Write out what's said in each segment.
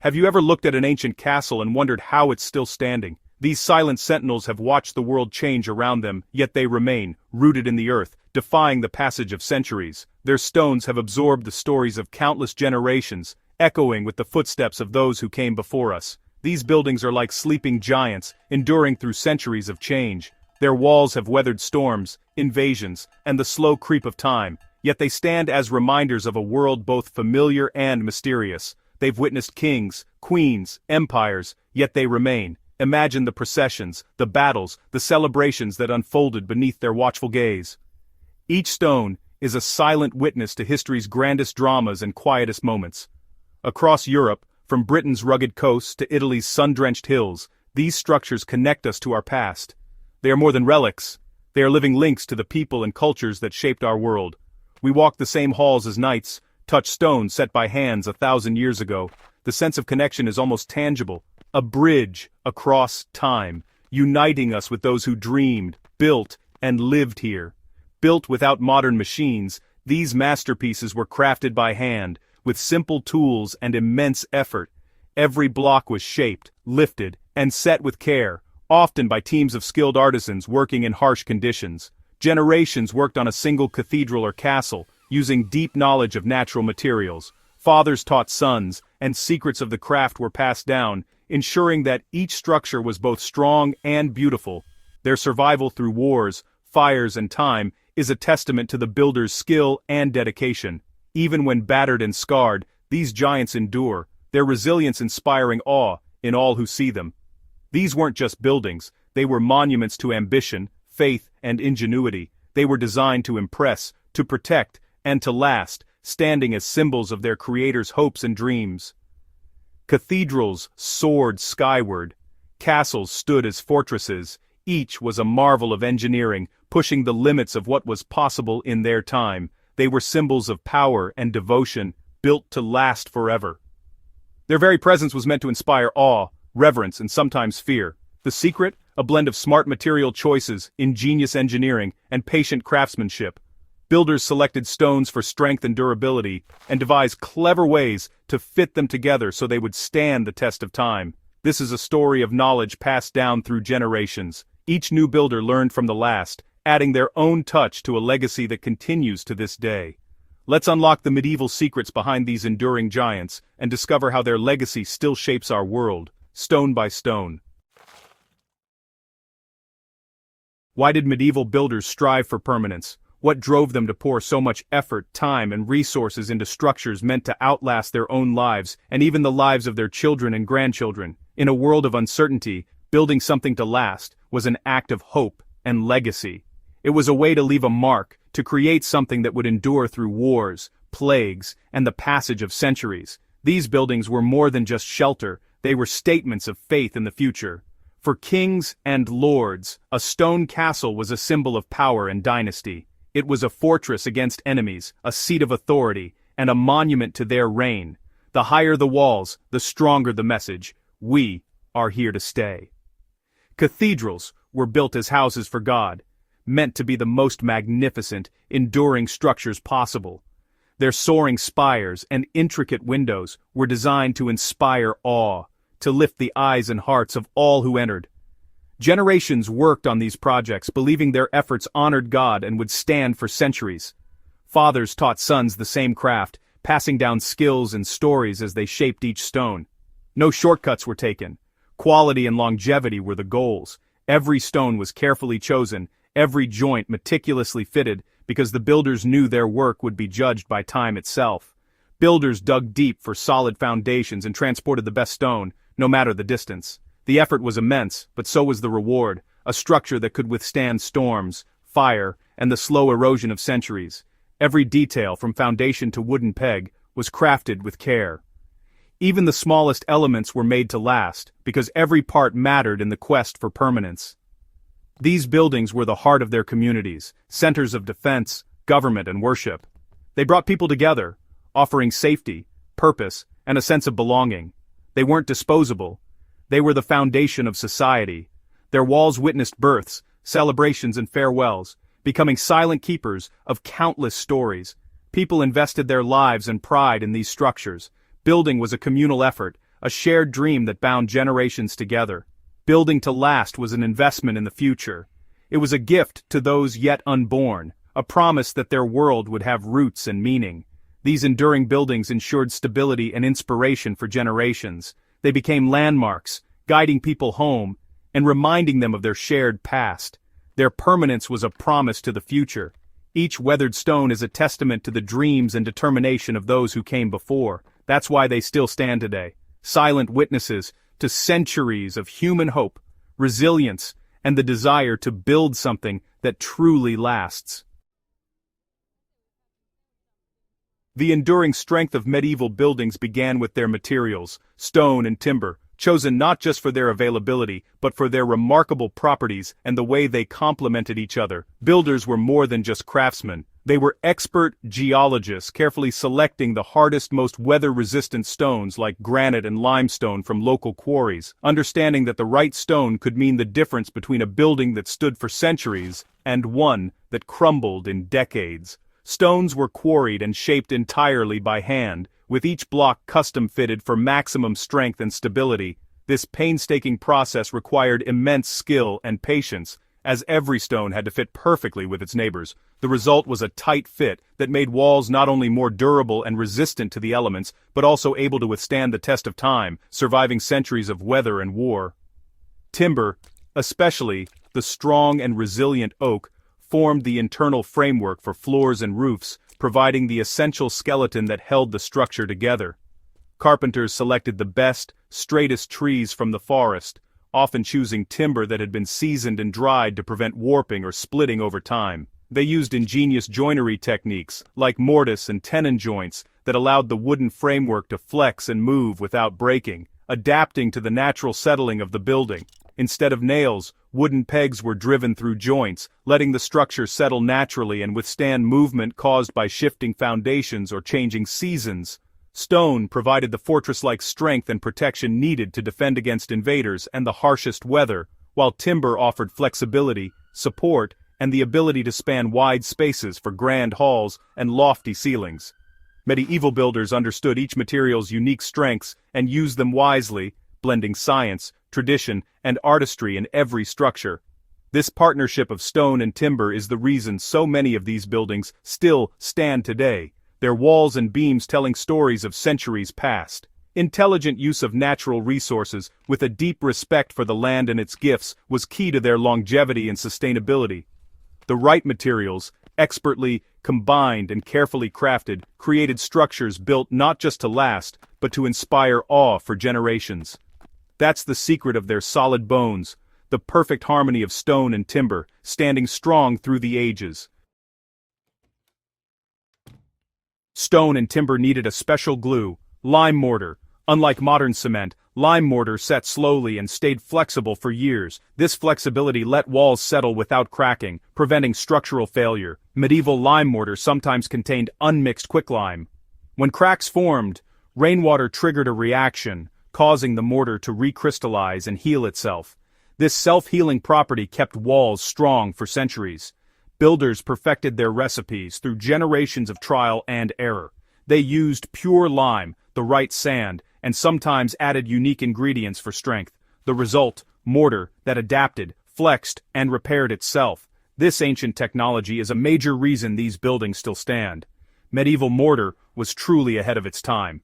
Have you ever looked at an ancient castle and wondered how it's still standing? These silent sentinels have watched the world change around them, yet they remain, rooted in the earth, defying the passage of centuries. Their stones have absorbed the stories of countless generations, echoing with the footsteps of those who came before us. These buildings are like sleeping giants, enduring through centuries of change. Their walls have weathered storms, invasions, and the slow creep of time, yet they stand as reminders of a world both familiar and mysterious. They've witnessed kings, queens, empires, yet they remain. Imagine the processions, the battles, the celebrations that unfolded beneath their watchful gaze. Each stone is a silent witness to history's grandest dramas and quietest moments. Across Europe, from Britain's rugged coasts to Italy's sun-drenched hills, these structures connect us to our past. They are more than relics. They are living links to the people and cultures that shaped our world. We walk the same halls as knights, touch stones set by hands 1,000 years ago. The sense of connection is almost tangible. A bridge across time, uniting us with those who dreamed, built, and lived here. Built without modern machines, these masterpieces were crafted by hand, with simple tools and immense effort. Every block was shaped, lifted, and set with care, often by teams of skilled artisans working in harsh conditions. Generations worked on a single cathedral or castle, using deep knowledge of natural materials. Fathers taught sons, and secrets of the craft were passed down, ensuring that each structure was both strong and beautiful. Their survival through wars, fires, and time is a testament to the builders' skill and dedication. Even when battered and scarred, these giants endure, their resilience inspiring awe in all who see them. These weren't just buildings, they were monuments to ambition, faith, and ingenuity. They were designed to impress, to protect, and to last, standing as symbols of their creators' hopes and dreams. Cathedrals soared skyward. Castles stood as fortresses. Each was a marvel of engineering, pushing the limits of what was possible in their time. They were symbols of power and devotion, built to last forever. Their very presence was meant to inspire awe, reverence, and sometimes fear. The secret? A blend of smart material choices, ingenious engineering, and patient craftsmanship. Builders selected stones for strength and durability, and devised clever ways to fit them together so they would stand the test of time. This is a story of knowledge passed down through generations. Each new builder learned from the last, adding their own touch to a legacy that continues to this day. Let's unlock the medieval secrets behind these enduring giants, and discover how their legacy still shapes our world, stone by stone. Why did medieval builders strive for permanence? What drove them to pour so much effort, time, and resources into structures meant to outlast their own lives, and even the lives of their children and grandchildren? In a world of uncertainty, building something to last was an act of hope and legacy. It was a way to leave a mark, to create something that would endure through wars, plagues, and the passage of centuries. These buildings were more than just shelter, they were statements of faith in the future. For kings and lords, a stone castle was a symbol of power and dynasty. It was a fortress against enemies, a seat of authority, and a monument to their reign. The higher the walls, the stronger the message: we are here to stay. Cathedrals were built as houses for God, meant to be the most magnificent, enduring structures possible. Their soaring spires and intricate windows were designed to inspire awe, to lift the eyes and hearts of all who entered. Generations worked on these projects, believing their efforts honored God and would stand for centuries. Fathers taught sons the same craft, passing down skills and stories as they shaped each stone. No shortcuts were taken. Quality and longevity were the goals. Every stone was carefully chosen, every joint meticulously fitted, because the builders knew their work would be judged by time itself. Builders dug deep for solid foundations and transported the best stone, no matter the distance. The effort was immense, but so was the reward, a structure that could withstand storms, fire, and the slow erosion of centuries. Every detail, from foundation to wooden peg, was crafted with care. Even the smallest elements were made to last, because every part mattered in the quest for permanence. These buildings were the heart of their communities, centers of defense, government, and worship. They brought people together, offering safety, purpose, and a sense of belonging. They weren't disposable. They were the foundation of society. Their walls witnessed births, celebrations, and farewells, becoming silent keepers of countless stories. People invested their lives and pride in these structures. Building was a communal effort, a shared dream that bound generations together. Building to last was an investment in the future. It was a gift to those yet unborn, a promise that their world would have roots and meaning. These enduring buildings ensured stability and inspiration for generations. They became landmarks, guiding people home, and reminding them of their shared past. Their permanence was a promise to the future. Each weathered stone is a testament to the dreams and determination of those who came before. That's why they still stand today, silent witnesses to centuries of human hope, resilience, and the desire to build something that truly lasts. The enduring strength of medieval buildings began with their materials, stone and timber, chosen not just for their availability, but for their remarkable properties and the way they complemented each other. Builders were more than just craftsmen. They were expert geologists, carefully selecting the hardest, most weather-resistant stones like granite and limestone from local quarries, understanding that the right stone could mean the difference between a building that stood for centuries and one that crumbled in decades. Stones were quarried and shaped entirely by hand, with each block custom-fitted for maximum strength and stability. This painstaking process required immense skill and patience, as every stone had to fit perfectly with its neighbors. The result was a tight fit that made walls not only more durable and resistant to the elements, but also able to withstand the test of time, surviving centuries of weather and war. Timber, especially the strong and resilient oak, formed the internal framework for floors and roofs, providing the essential skeleton that held the structure together. Carpenters selected the best, straightest trees from the forest, often choosing timber that had been seasoned and dried to prevent warping or splitting over time. They used ingenious joinery techniques, like mortise and tenon joints, that allowed the wooden framework to flex and move without breaking, adapting to the natural settling of the building. Instead of nails, wooden pegs were driven through joints, letting the structure settle naturally and withstand movement caused by shifting foundations or changing seasons. Stone provided the fortress-like strength and protection needed to defend against invaders and the harshest weather, while timber offered flexibility, support, and the ability to span wide spaces for grand halls and lofty ceilings. Medieval builders understood each material's unique strengths and used them wisely, blending science, tradition, and artistry in every structure. This partnership of stone and timber is the reason so many of these buildings still stand today, their walls and beams telling stories of centuries past. Intelligent use of natural resources, with a deep respect for the land and its gifts, was key to their longevity and sustainability. The right materials, expertly combined and carefully crafted, created structures built not just to last, but to inspire awe for generations. That's the secret of their solid bones, the perfect harmony of stone and timber, standing strong through the ages. Stone and timber needed a special glue, lime mortar. Unlike modern cement, lime mortar set slowly and stayed flexible for years. This flexibility let walls settle without cracking, preventing structural failure. Medieval lime mortar sometimes contained unmixed quicklime. When cracks formed, rainwater triggered a reaction, causing the mortar to recrystallize and heal itself. This self-healing property kept walls strong for centuries. Builders perfected their recipes through generations of trial and error. They used pure lime, the right sand, and sometimes added unique ingredients for strength. The result, mortar that adapted, flexed, and repaired itself. This ancient technology is a major reason these buildings still stand. Medieval mortar was truly ahead of its time.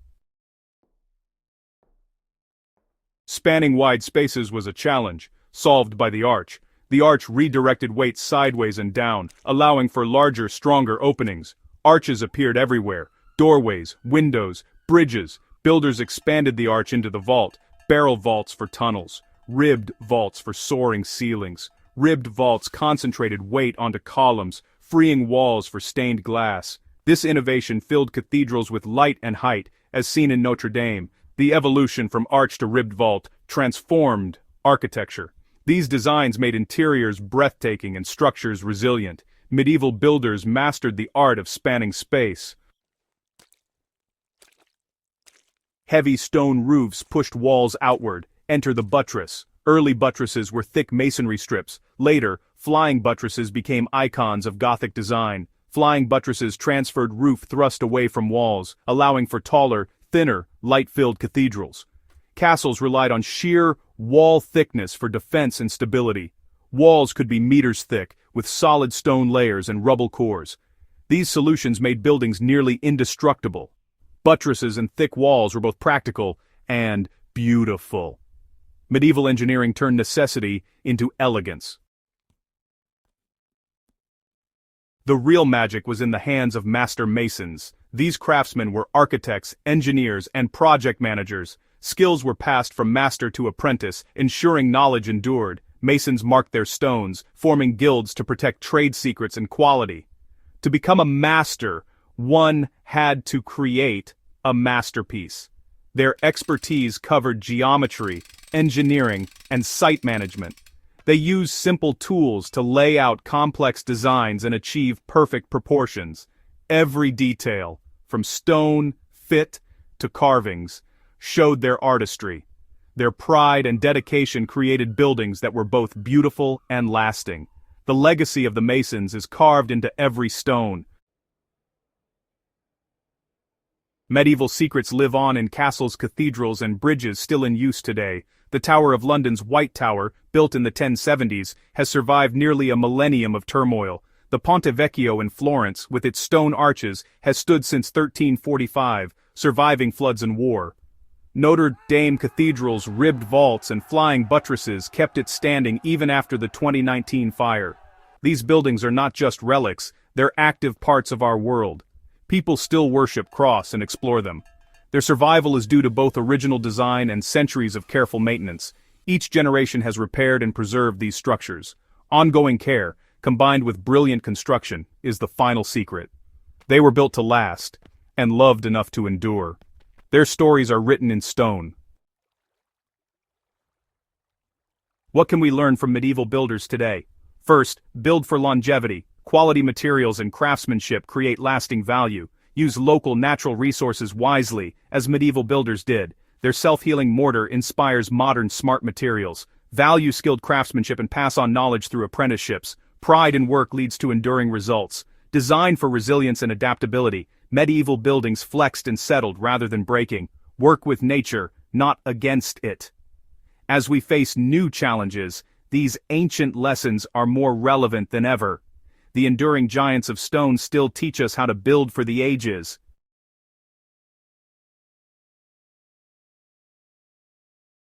Spanning wide spaces was a challenge, solved by the arch. The arch redirected weight sideways and down, allowing for larger, stronger openings. Arches appeared everywhere: doorways, windows, bridges. Builders expanded the arch into the vault, barrel vaults for tunnels, ribbed vaults for soaring ceilings. Ribbed vaults concentrated weight onto columns, freeing walls for stained glass. This innovation filled cathedrals with light and height, as seen in Notre Dame. The evolution from arch to ribbed vault transformed architecture. These designs made interiors breathtaking and structures resilient. Medieval builders mastered the art of spanning space. Heavy stone roofs pushed walls outward. Enter the buttress. Early buttresses were thick masonry strips. Later, flying buttresses became icons of Gothic design. Flying buttresses transferred roof thrust away from walls, allowing for taller, thinner, light-filled cathedrals. Castles relied on sheer wall thickness for defense and stability. Walls could be meters thick, with solid stone layers and rubble cores. These solutions made buildings nearly indestructible. Buttresses and thick walls were both practical and beautiful. Medieval engineering turned necessity into elegance. The real magic was in the hands of master masons. These craftsmen were architects, engineers, and project managers. Skills were passed from master to apprentice, ensuring knowledge endured. Masons marked their stones, forming guilds to protect trade secrets and quality. To become a master, one had to create a masterpiece. Their expertise covered geometry, engineering, and site management. They used simple tools to lay out complex designs and achieve perfect proportions. Every detail, from stone, fit, to carvings, showed their artistry. Their pride and dedication created buildings that were both beautiful and lasting. The legacy of the Masons is carved into every stone. Medieval secrets live on in castles, cathedrals, and bridges still in use today. The Tower of London's White Tower, built in the 1070s, has survived nearly a millennium of turmoil. The Ponte Vecchio in Florence, with its stone arches, has stood since 1345, surviving floods and war. Notre Dame Cathedral's ribbed vaults and flying buttresses kept it standing even after the 2019 fire. These buildings are not just relics, they're active parts of our world. People still worship, cross, and explore them. Their survival is due to both original design and centuries of careful maintenance. Each generation has repaired and preserved these structures. Ongoing care, combined with brilliant construction, is the final secret. They were built to last, and loved enough to endure. Their stories are written in stone. What can we learn from medieval builders today? First, build for longevity. Quality materials and craftsmanship create lasting value. Use local natural resources wisely, as medieval builders did. Their self-healing mortar inspires modern smart materials. Value skilled craftsmanship and pass on knowledge through apprenticeships. Pride in work leads to enduring results. Designed for resilience and adaptability, medieval buildings flexed and settled rather than breaking. Work with nature, not against it. As we face new challenges, these ancient lessons are more relevant than ever. The enduring giants of stone still teach us how to build for the ages.